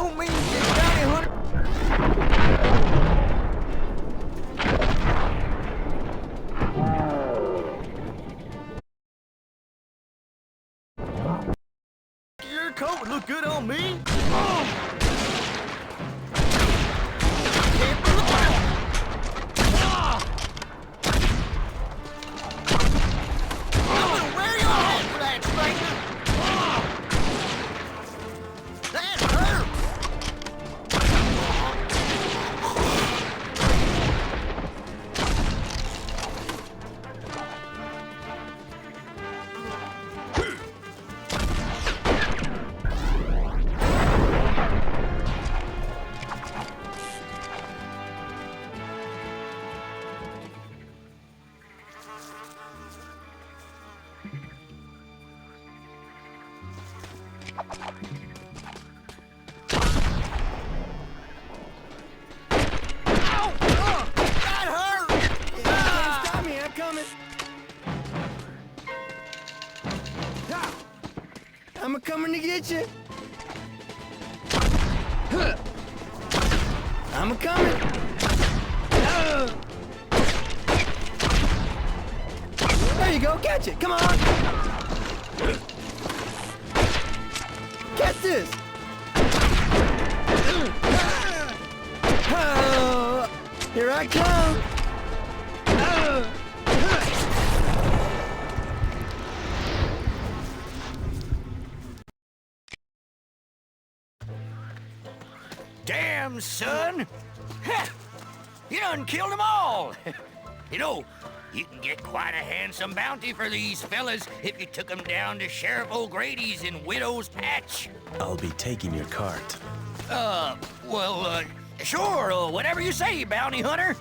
don't mean you bounty hunter. Your coat would look good on me. I'm coming to get you. I'm coming. There you go, catch it. Come on. Catch this. Here I come. Damn, son! You done killed them all! You know, you can get quite a handsome bounty for these fellas if you took them down to Sheriff O'Grady's in Widow's Patch. I'll be taking your cart. Sure, whatever you say, bounty hunter.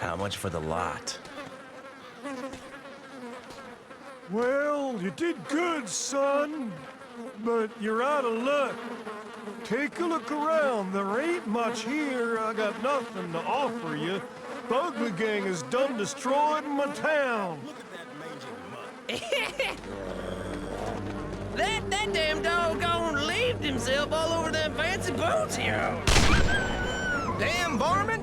How much for the lot? Well, you did good, son. But you're out of luck. Take a look around. There ain't much here. I got nothing to offer you. The Ugly Gang is done destroyed my town. Look at that mangy mutt. that damn doggone leaved himself all over them fancy boots here. Damn varmint.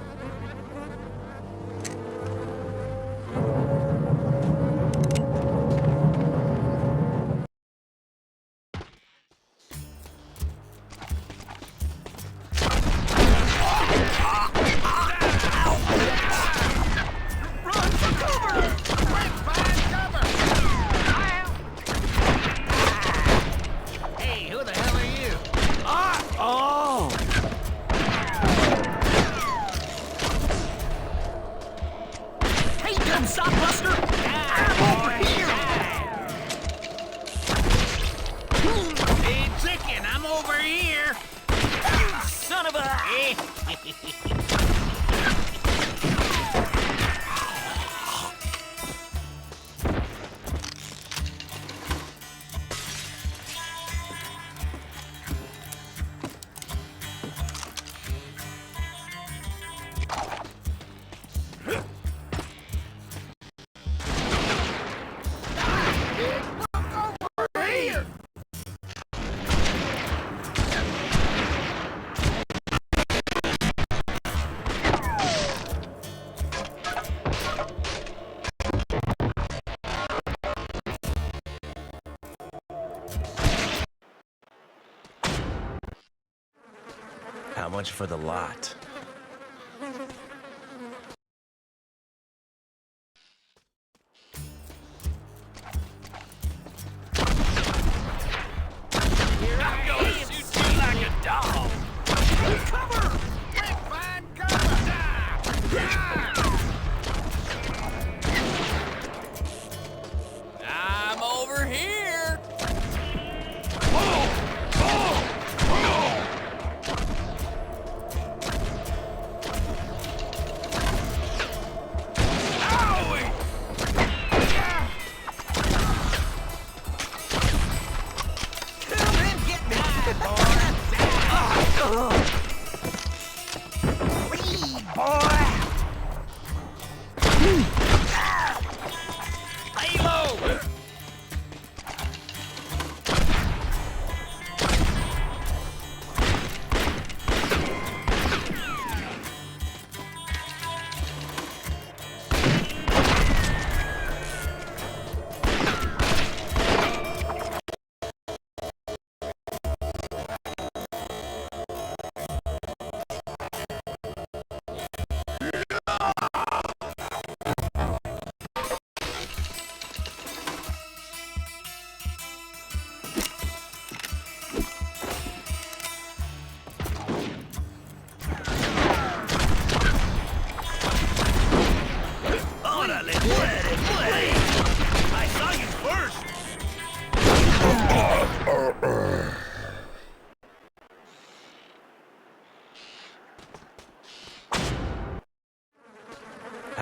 How much for the lot?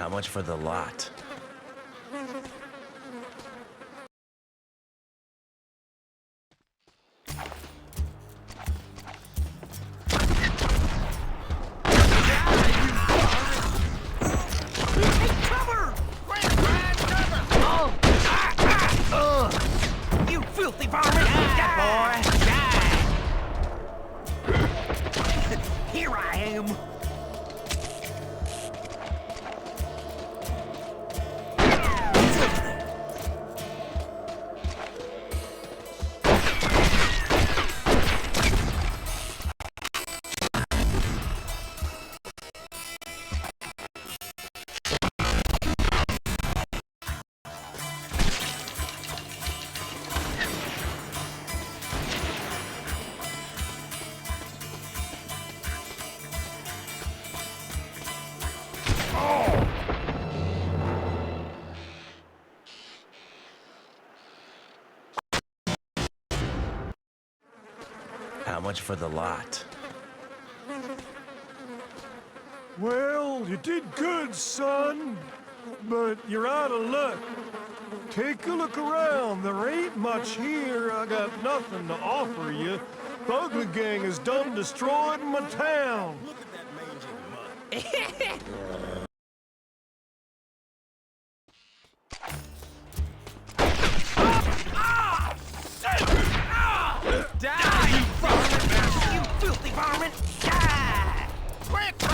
How much for the lot? You filthy varmint! Die, boy! Die! Here I am! How much for the lot? Well, you did good, son. But you're out of luck. Take a look around. There ain't much here. I got nothing to offer you. The ugly gang has done destroyed my town. Look at that mangy mutt. Die, you varmint! You filthy varmint! Die! Quick!